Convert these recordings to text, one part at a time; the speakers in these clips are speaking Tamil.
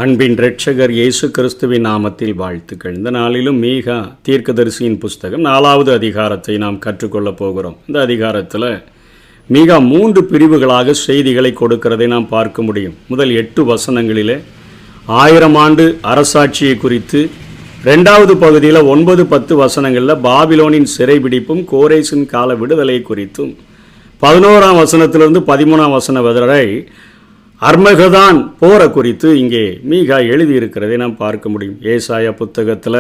அன்பின் இரட்சகர் இயேசு கிறிஸ்துவின் நாமத்தில் வாழ்த்துக்கள். இந்த நாளிலும் மீகா தீர்க்கதரிசியின் புஸ்தகம் 4வது அதிகாரத்தை நாம் கற்றுக்கொள்ளப் போகிறோம். இந்த அதிகாரத்தில் மீகா 3 பிரிவுகளாக செய்திகளை கொடுக்கிறதை நாம் பார்க்க முடியும். முதல் 8 வசனங்களிலே 1000 ஆண்டு அரசாட்சியை குறித்து, 2வது பகுதியில் 9-10 வசனங்களில் பாபிலோனின் சிறைபிடிப்பும் கோரேசின் கால விடுதலை குறித்தும், 11ஆம் வசனத்திலிருந்து 13ஆம் வசனம் வரை அர்மகதான் போரை குறித்து இங்கே மீகா எழுதியிருக்கிறதை நாம் பார்க்க முடியும். ஏசாயா புத்தகத்தில்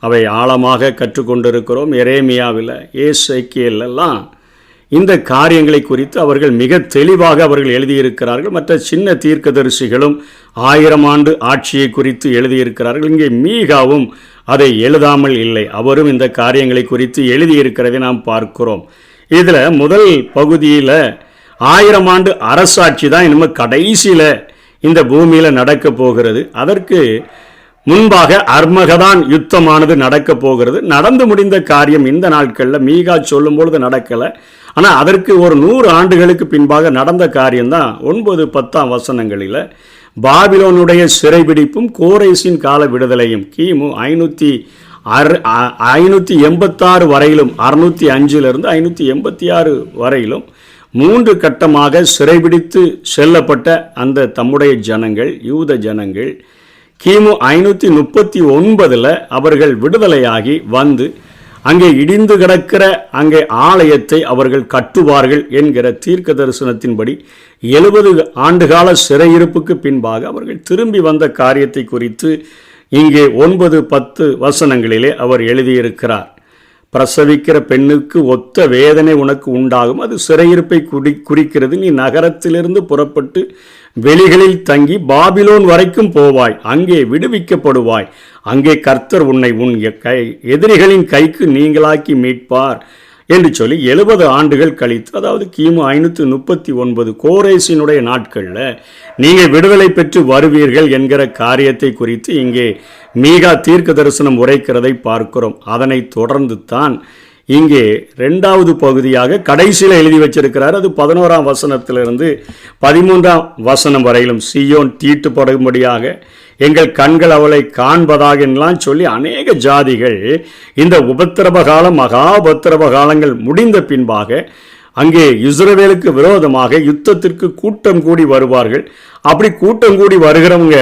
அவை ஆழமாக கற்றுக்கொண்டிருக்கிறோம். எரேமியாவில், ஏசேக்கியேல் எல்லாம் இந்த காரியங்களை குறித்து அவர்கள் மிக தெளிவாக அவர்கள் எழுதியிருக்கிறார்கள். மற்ற சின்ன தீர்க்கதரிசிகளும் 1000 ஆண்டு ஆட்சியை குறித்து எழுதியிருக்கிறார்கள். இங்கே மீகாவும் அதை எழுதாமல் இல்லை, அவரும் இந்த காரியங்களை குறித்து எழுதியிருக்கிறதை நாம் பார்க்கிறோம். இதில் முதல் பகுதியில் 1000 ஆண்டு அரசாட்சி தான் இனிமேல் கடைசியில் இந்த பூமியில் நடக்க போகிறது. அதற்கு முன்பாக அர்மகதான் யுத்தமானது நடக்க போகிறது. நடந்து முடிந்த காரியம் இந்த நாட்களில் மீகா சொல்லும் பொழுது நடக்கலை. ஆனால் அதற்கு ஒரு 100 ஆண்டுகளுக்கு பின்பாக நடந்த காரியம்தான் 9-10 வசனங்களில் பாபிலோனுடைய சிறைபிடிப்பும் கோரேசின் கால விடுதலையும். கிமு 586 வரையிலும், 605 586 வரையிலும் 3 கட்டமாக சிறைபிடித்து செல்லப்பட்ட அந்த தம்முடைய ஜனங்கள், யூத ஜனங்கள், கிமு 539 அவர்கள் விடுதலையாகி வந்து அங்கே இடிந்து கிடக்கிற அங்கே ஆலயத்தை அவர்கள் கட்டுவார்கள் என்கிற தீர்க்க தரிசனத்தின்படி 70 ஆண்டுகால சிறையிருப்புக்கு பின்பாக அவர்கள் திரும்பி வந்த காரியத்தை குறித்து இங்கே 9-10 வசனங்களிலே அவர் எழுதியிருக்கிறார். பிரசவிக்கிற பெண்ணுக்கு ஒத்த வேதனை உனக்கு உண்டாகும், அது சிறையிருப்பை குறிக்கிறது. நீ நகரத்திலிருந்து புறப்பட்டு வெளிகளில் தங்கி பாபிலோன் வரைக்கும் போவாய், அங்கே விடுவிக்கப்படுவாய். அங்கே கர்த்தர் உன்னை உன் எதிரிகளின் கைக்கு நீங்களாக்கி மீட்பார் என்று சொல்லி 70 ஆண்டுகள் கழித்து, அதாவது கிமு 539 கோரேசினுடைய நாட்களில் நீங்கள் விடுதலை பெற்று வருவீர்கள் என்கிற காரியத்தை குறித்து இங்கே மீகா தீர்க்க தரிசனம் உரைக்கிறதை பார்க்கிறோம். அதனை தொடர்ந்து தான் இங்கே 2வது பகுதியாக கடைசியில் எழுதி வச்சிருக்கிறார். அது 11ஆம் வசனத்திலிருந்து 13ஆம் வசனம் வரையிலும் சீயோன் தீட்டுப்படும்படியாக எங்கள் கண்கள் அவளை காண்பதாக எல்லாம் சொல்லி அநேக ஜாதிகள் இந்த உபத்திரவ காலம், மகா உபத்திரவ காலங்கள் முடிந்த பின்பாக அங்கே இஸ்ரவேலுக்கு விரோதமாக யுத்தத்திற்கு கூட்டம் கூடி வருவார்கள். அப்படி கூட்டம் கூடி வருகிறவங்க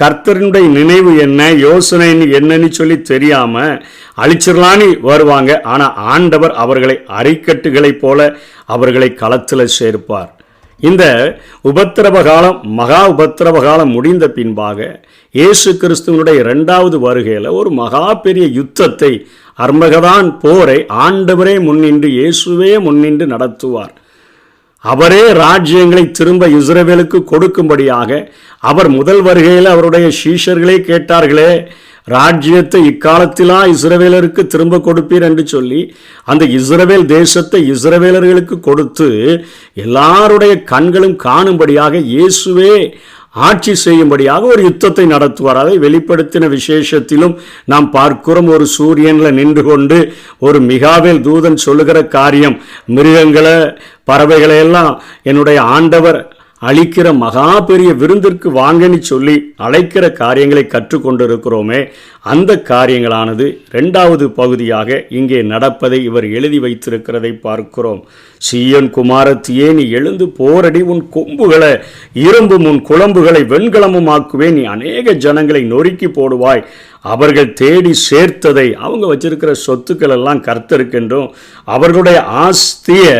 கர்த்தருடைய நினைவு என்ன, யோசனை என்னன்னு சொல்லி தெரியாம அழிச்சிடலான்னு வருவாங்க. ஆனால் ஆண்டவர் அவர்களை அரிக்கட்டுகளைப் போல அவர்களை களத்தில் சேர்ப்பார். இந்த உபத்திரவ காலம், மகா உபத்திரவ காலம் முடிந்த பின்பாக இயேசு கிறிஸ்துவனுடைய 2வது வருகையில் ஒரு மகா பெரிய யுத்தத்தை, அர்மகதான் போரை ஆண்டவரே முன்னின்று, இயேசுவே முன்னின்று நடத்துவார். அவரே ராஜ்யங்களை திரும்ப இஸ்ரவேலுக்கு கொடுக்கும்படியாக அவர் முதல் வருகையில் அவருடைய சீஷர்களே கேட்டார்களே, ராஜ்யத்தை இக்காலத்திலா இஸ்ரவேலருக்கு திரும்ப கொடுப்பீர் என்று சொல்லி அந்த இஸ்ரவேல் தேசத்தை இஸ்ரவேலர்களுக்கு கொடுத்து எல்லாருடைய கண்களும் காணும்படியாக இயேசுவே ஆட்சி செய்யும்படியாக ஒரு யுத்தத்தை நடத்துவார். அதை வெளிப்படுத்தின விசேஷத்திலும் நாம் பார்க்கிறோம். ஒரு சூரியனில் நின்று கொண்டு ஒரு மிகாவேல் தூதன் சொல்லுகிற காரியம், மிருகங்களை பறவைகளை எல்லாம் என்னுடைய ஆண்டவர் அழிக்கிற மகா பெரிய விருந்திற்கு வாங்கன்னு சொல்லி அழைக்கிற காரியங்களை கற்றுக்கொண்டிருக்கிறோமே, அந்த காரியங்களானது 2வது பகுதியாக இங்கே நடப்பதை இவர் எழுதி வைத்திருக்கிறதை பார்க்கிறோம். சீயோன் குமாரத்தியே, நீ எழுந்து போரடி, உன் கொம்புகளை இரும்பும் உன் குளம்புகளை வெண்கலமும் ஆக்குவேன். நீ அநேக ஜனங்களை நொறுக்கி போடுவாய். அவர்கள் தேடி சேர்த்ததை, அவங்க வச்சிருக்கிற சொத்துக்கள் எல்லாம் கர்த்தருக்கென்றும் அவர்களுடைய ஆஸ்தியை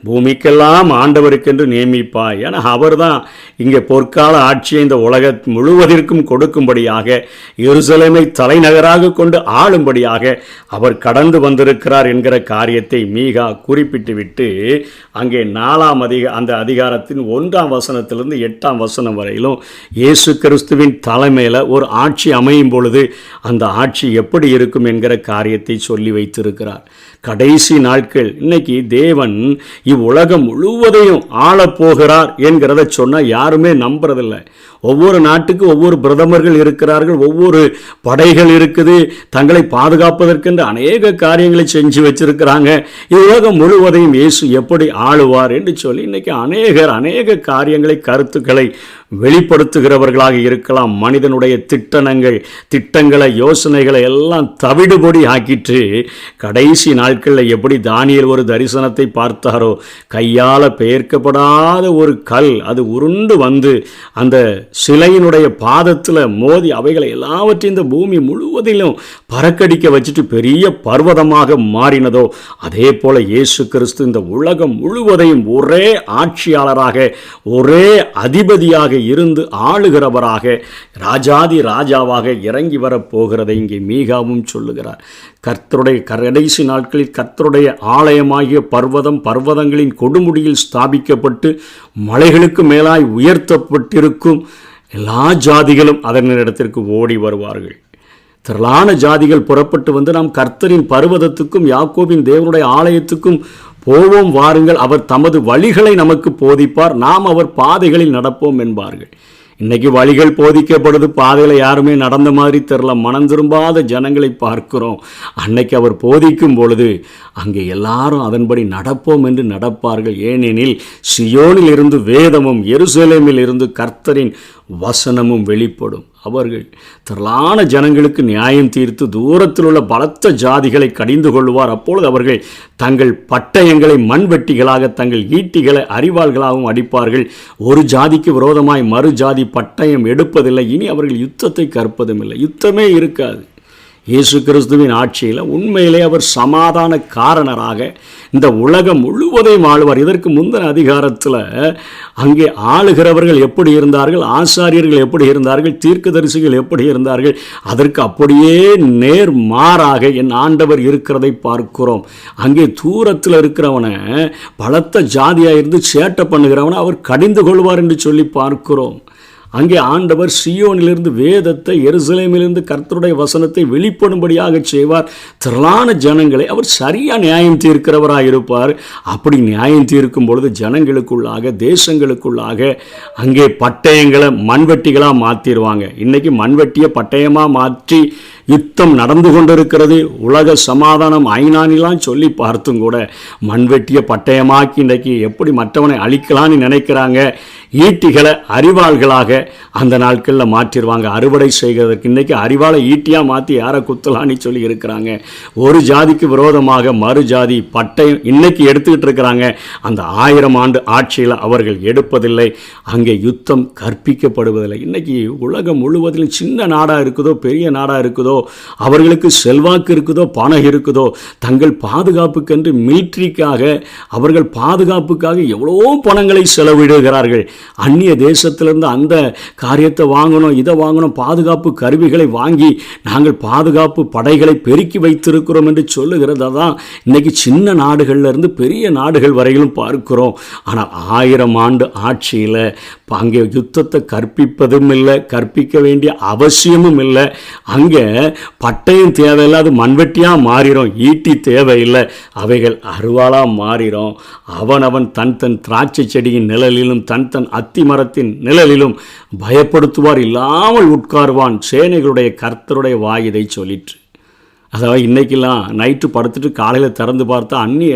பூமிக்கெல்லாம் ஆண்டவருக்கென்று நியமிப்பாய். ஏன்னா அவர் தான் இங்கே பொற்கால ஆட்சியை இந்த உலக முழுவதற்கும் கொடுக்கும்படியாக, எருசலேமை தலைநகராக கொண்டு ஆளும்படியாக அவர் கடந்து வந்திருக்கிறார் என்கிற காரியத்தை மீகா குறிப்பிட்டுவிட்டு அங்கே 4ஆம் அந்த அதிகாரத்தின் 1ஆம் வசனத்திலிருந்து 8ஆம் வசனம் வரையிலும் இயேசு கிறிஸ்துவின் தலைமையில் ஒரு ஆட்சி அமையும் பொழுது அந்த ஆட்சி எப்படி இருக்கும் என்கிற காரியத்தை சொல்லி வைத்திருக்கிறார். கடைசி நாட்கள், இன்னைக்கு தேவன் இவ்வுலகம் முழுவதையும் ஆளப்போகிறார் என்கிறத சொன்னால் யாருமே நம்புறதில்லை. ஒவ்வொரு நாட்டுக்கு ஒவ்வொரு பிரதமர்கள் இருக்கிறார்கள், ஒவ்வொரு படைகள் இருக்குது, தங்களை பாதுகாப்பதற்கென்று அநேக காரியங்களை செஞ்சு வச்சிருக்கிறாங்க. உலகம் முழுவதையும் இயேசு எப்படி ஆளுவார் என்று சொல்லி இன்னைக்கு அநேக காரியங்களை, கருத்துக்களை வெளிப்படுத்துகிறவர்களாக இருக்கலாம். மனிதனுடைய திட்டங்களை, யோசனைகளை எல்லாம் தவிடுபொடி ஆக்கிட்டு கடைசி நாட்களில் எப்படி தானியேல் ஒரு தரிசனத்தை பார்த்தாரோ, கையால் பெயர்க்கப்படாத ஒரு கல் அது உருண்டு வந்து அந்த சிலையினுடைய பாதத்தில் மோதி அவைகளை எல்லாவற்றையும் இந்த பூமி முழுவதிலும் பறக்கடிக்க வச்சுட்டு பெரிய பர்வதமாக மாறினதோ, அதே போல இயேசு கிறிஸ்து இந்த உலகம் முழுவதையும் ஒரே ஆட்சியாளராக, ஒரே அதிபதியாக இருந்து ஆளுகிறவராக, ராஜாதி ராஜாவாக இறங்கி வரப்போகிறதை இங்கே மீகாவும் சொல்லுகிறார். கர்த்தருடைய கடைசி நாட்களில் கர்த்தருடைய ஆலயமாகிய பர்வதங்களின் கொடுமுடியில் ஸ்தாபிக்கப்பட்டு மலைகளுக்கு மேலாய் உயர்த்தப்பட்டிருக்கும். எல்லா ஜாதிகளும் அதனிடத்திற்கு ஓடி வருவார்கள். திரளான ஜாதிகள் புறப்பட்டு வந்து நாம் கர்த்தரின் பர்வதத்துக்கும் யாக்கோபின் தேவனுடைய ஆலயத்துக்கும் போவோம் வாருங்கள், அவர் தமது வழிகளை நமக்கு போதிப்பார், நாம் அவர் பாதைகளில் நடப்போம் என்பார்கள். இன்னைக்கு வழிகள் போதிக்கப்படுது, பாதையில் யாருமே நடந்த மாதிரி தெரியல, மனம் திரும்பாத ஜனங்களை பார்க்கிறோம். அன்னைக்கு அவர் போதிக்கும் பொழுது அங்கே எல்லாரும் அதன்படி நடப்போம் என்று நடப்பார்கள். ஏனெனில் சியோனில் இருந்து வேதமும் எருசலேமில் இருந்து கர்த்தரின் வசனமும் வெளிப்படும். அவர்கள் திரளான ஜனங்களுக்கு நியாயம் தீர்த்து தூரத்தில் உள்ள பலத்த ஜாதிகளை கடிந்து கொள்வார். அப்பொழுது அவர்கள் தங்கள் பட்டயங்களை மண்வெட்டிகளாக, தங்கள் ஈட்டிகளை அரிவாள்களாகவும் அடிப்பார்கள். ஒரு ஜாதிக்கு விரோதமாய் மறு ஜாதி பட்டயம் எடுப்பதில்லை. இனி அவர்கள் யுத்தத்தை கற்பதும் இல்லை. யுத்தமே இருக்காது. இயேசு கிறிஸ்துவின் ஆட்சியில் உண்மையிலே அவர் சமாதான காரணராக இந்த உலகம் முழுவதையும் ஆளுவார். இதற்கு முந்தின அதிகாரத்தில் அங்கே ஆளுகிறவர்கள் எப்படி இருந்தார்கள், ஆசாரியர்கள் எப்படி இருந்தார்கள், தீர்க்கதரிசிகள் எப்படி இருந்தார்கள், அதற்கு அப்படியே நேர்மாறாக என் ஆண்டவர் இருக்கிறதை பார்க்கிறோம். அங்கே தூரத்தில் இருக்கிறவனை, பலத்த ஜாதியாக இருந்து சேட்டை பண்ணுகிறவனை அவர் கடிந்து கொள்வார் என்று சொல்லி பார்க்கிறோம். அங்கே ஆண்டவர் சியோனிலிருந்து வேதத்தை, எருசலேமிலிருந்து கர்த்தருடைய வசனத்தை வெளிப்படும்படியாக செய்வார். திரளான ஜனங்களை அவர் சரியாக நியாயம் தீர்க்கிறவராக இருப்பார். அப்படி நியாயம் தீர்க்கும் பொழுது ஜனங்களுக்குள்ளாக, தேசங்களுக்குள்ளாக அங்கே பட்டயங்களை மண்வெட்டிகளாக மாற்றிடுவாங்க. இன்றைக்கி மண்வெட்டியை பட்டயமாக மாற்றி யுத்தம் நடந்து கொண்டிருக்கிறது. உலக சமாதானம் ஐநானிலாம் சொல்லி பார்த்தும் கூட மண்வெட்டியை பட்டயமாக்கி இன்றைக்கி எப்படி மற்றவனை அழிக்கலான்னு நினைக்கிறாங்க. ஈட்டிகளை அரிவாள்களாக அந்த நாட்களில் மாற்றிடுவாங்க. அறுவடை செய்கிறதுக்கு இன்றைக்கி அரிவாளை ஈட்டியாக மாற்றி யாரை குத்தலான்னு சொல்லி இருக்கிறாங்க. ஒரு ஜாதிக்கு விரோதமாக மறு ஜாதி பட்டயம் இன்னைக்கு எடுத்துக்கிட்டு இருக்கிறாங்க. அந்த 1000 ஆண்டு ஆட்சியில் அவர்கள் எடுப்பதில்லை. அங்கே யுத்தம் கற்பிக்கப்படுவதில்லை. இன்றைக்கி உலகம் முழுவதிலும் சின்ன நாடாக இருக்குதோ, பெரிய நாடாக இருக்குதோ, அவர்களுக்கு செல்வாக்கு இருக்குதோ, பணம் இருக்குதோ, தங்கள் பாதுகாப்புக்கென்று மிலிட்ரிக்காக, அவர்கள் பாதுகாப்புக்காக எவ்வளோ பணங்களை செலவிடுகிறார்கள். அந்நிய தேசத்திலிருந்து அந்த காரியத்தை வாங்கணும், இதை வாங்கணும், பாதுகாப்பு கருவிகளை வாங்கி நாங்கள் பாதுகாப்பு படைகளை பெருக்கி வைத்திருக்கிறோம் என்று சொல்லுகிறத தான் இன்னைக்கு சின்ன நாடுகள்ல இருந்து பெரிய நாடுகள் வரையிலும் பார்க்கிறோம். ஆனால் 1000 ஆண்டு ஆட்சியில் அங்கே யுத்தத்தை கற்பிப்பதும் இல்லை, கற்பிக்க வேண்டிய அவசியமும் இல்லை. அங்கே பட்டயம் தேவையில்லை, அது மண்வெட்டியாக மாறிடும். ஈட்டி தேவையில்லை, அவைகள் அருவாளாக மாறிடும். அவன் தன் திராட்சை செடியின் நிழலிலும் தன் அத்தி மரத்தின் நிழலிலும் பயப்படுத்துவார் இல்லாமல் உட்காருவான். சேனைகளுடைய கர்த்தருடைய வாய் இதை சொல்லிற்று. அதாவது இன்றைக்கெல்லாம் நைட்டு படுத்துட்டு காலையில் திறந்து பார்த்தா அந்நிய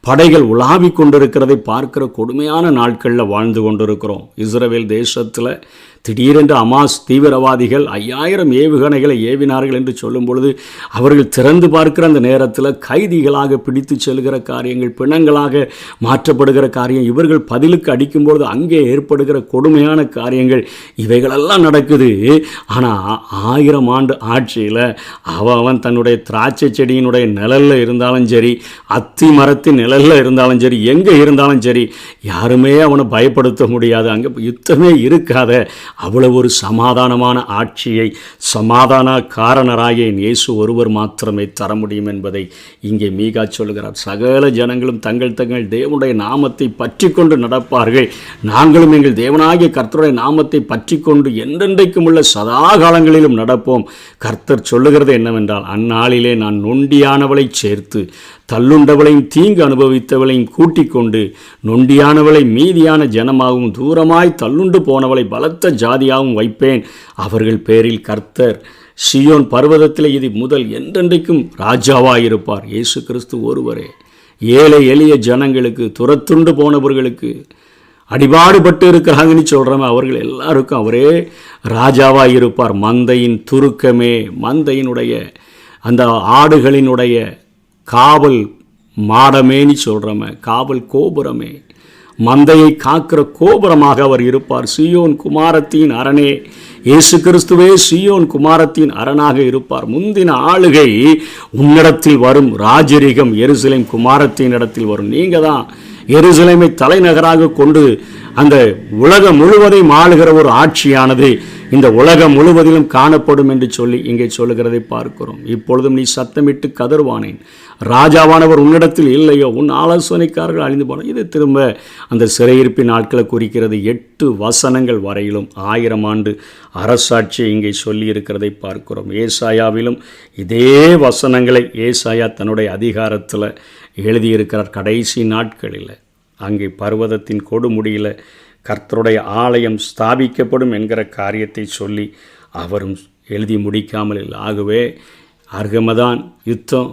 படைகள் உலாவிக் கொண்டிருக்கிறதை பார்க்கிற கொடுமையான நாட்களில் வாழ்ந்து கொண்டிருக்கிறோம். இஸ்ரவேல் தேசத்தில் திடீரென்று அமாஸ் தீவிரவாதிகள் 5000 ஏவுகணைகளை ஏவினார்கள் என்று சொல்லும் பொழுது அவர்கள் திறந்து பார்க்கிற அந்த நேரத்தில் கைதிகளாக பிடித்து செல்கிற காரியங்கள், பிணங்களாக மாற்றப்படுகிற காரியம், இவர்கள் பதிலுக்கு அடிக்கும்பொழுது அங்கே ஏற்படுகிற கொடுமையான காரியங்கள், இவைகளெல்லாம் நடக்குது. ஆனால் 1000 ஆண்டு ஆட்சியில் அவன் தன்னுடைய திராட்சை செடியினுடைய நிழலில் இருந்தாலும் சரி, அத்தி மரத்தின் நிழலில் இருந்தாலும் சரி, எங்கே இருந்தாலும் சரி, யாருமே அவனை பயப்படுத்த முடியாது. அங்கே யுத்தமே இருக்காத அவ்வளவு ஒரு சமாதானமான ஆட்சியை சமாதான காரணராகிய இயேசு ஒருவர் மாத்திரமே தர முடியும் என்பதை இங்கே மீகா சொல்கிறார். சகல ஜனங்களும் தங்கள் தேவனுடைய நாமத்தை பற்றி கொண்டு நடப்பார்கள். நாங்களும் எங்கள் தேவனாகிய கர்த்தருடைய நாமத்தை பற்றி கொண்டு என்றென்றைக்கும் உள்ள சதா காலங்களிலும் நடப்போம். கர்த்தர் சொல்லுகிறது என்னவென்றால், அந்நாளிலே நான் நொண்டியானவளை சேர்த்து தள்ளுண்டவளையும் தீங்கு அனுபவித்தவளையும் கூட்டிக் கொண்டு நொண்டியானவளை மீதியான ஜனமாகவும் தூரமாய் தள்ளுண்டு போனவளை பலத்த ஜாதியாகவும் வைப்பேன். அவர்கள் பேரில் கர்த்தர் சீயோன் பர்வதத்திலே இது முதல் என்றென்றைக்கும் ராஜாவாயிருப்பார். இயேசு கிறிஸ்து ஒருவரே. ஏழை எளிய ஜனங்களுக்கு, துரத்துண்டு போனவர்களுக்கு, அடிபாடுபட்டு இருக்கிறாங்கன்னு சொல்கிறோமே, அவர்கள் எல்லாருக்கும் அவரே ராஜாவாக இருப்பார். மந்தையின் துருக்கமே, மந்தையினுடைய அந்த ஆடுகளினுடைய காவல் மாடமேன்னு சொல்கிறோமே, காவல் கோபுரமே, மந்தையை காக்கிற கோபுரமாக அவர் இருப்பார். சீயோன் குமாரத்தின் அரணே, இயேசு கிறிஸ்துவே சீயோன் குமாரத்தின் அரணாக இருப்பார். முந்தின ஆளுகை உன்னிடத்தில் வரும், ராஜரிகம் எருசலேம் குமாரத்தின் இடத்தில் வரும். நீங்கள் தான் எருசலேமை தலைநகராக கொண்டு அந்த உலகம் முழுவதையும் ஆளுகிற ஒரு ஆட்சியானது இந்த உலகம் முழுவதிலும் காணப்படும் என்று சொல்லி இங்கே சொல்லுகிறதை பார்க்கிறோம். இப்பொழுதும் நீ சத்தமிட்டு கதறுவானேன், ராஜாவானவர் உன்னிடத்தில் இல்லையோ, உன் ஆலோசனைக்காரர்கள் அழிந்து போன. இது திரும்ப அந்த சிறையிருப்பின் நாட்களை குறிக்கிறது. 8 வசனங்கள் வரையிலும் 1000 ஆண்டு அரசாட்சியை இங்கே சொல்லி இருக்கிறதை பார்க்கிறோம். ஏசாயாவிலும் இதே வசனங்களை ஏசாயா தன்னுடைய அதிகாரத்தில் எழுதியிருக்கிறார். கடைசி நாட்களில் அங்கே பர்வதத்தின் கொடுமுடியில் கர்த்தருடைய ஆலயம் ஸ்தாபிக்கப்படும் என்கிற காரியத்தை சொல்லி அவரும் எழுதி முடிக்காமல் இல்லை. ஆகவே அர்கமதான் யுத்தம்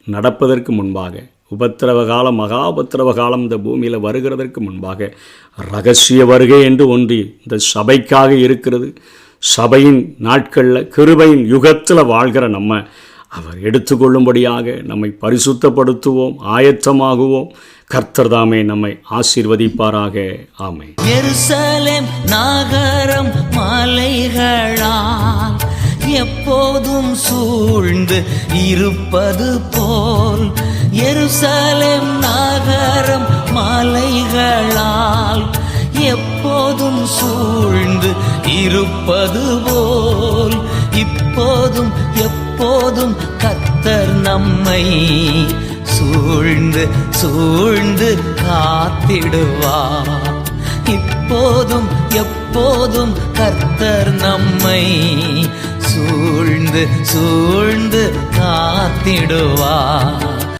நடப்பதற்கு முன்பாக, உபத்திரவ காலம், மகா உபத்திரவ காலம் இந்த பூமியில் வருகிறதற்கு முன்பாக இரகசிய வருகை என்று ஒன்று இந்த சபைக்காக இருக்கிறது. சபையின் நாட்களில், கிருபையின் யுகத்தில் வாழ்கிற நம்ம அவர் எடுத்துக்கொள்ளும்படியாக நம்மை பரிசுத்தப்படுத்துவோம், ஆயத்தமாகுவோம். கர்த்தர் தாமே நம்மை ஆசீர்வதிப்பாராக. ஆமென். எருசலேம் நகரம் மலைகளால் எப்போதும் சூழ்ந்து இருப்பது போல், எருசலேம் நகரம் மலைகளால் எப்போதும் சூழ்ந்து இருப்பது போல், இப்போதும் எப்போதும் கர்த்தர் நம்மை சூழ்ந்து சூழ்ந்து காத்திடுவார். இப்போதும் எப்போதும் கர்த்தர் நம்மை சூழ்ந்து சூழ்ந்து காத்திடுவார்.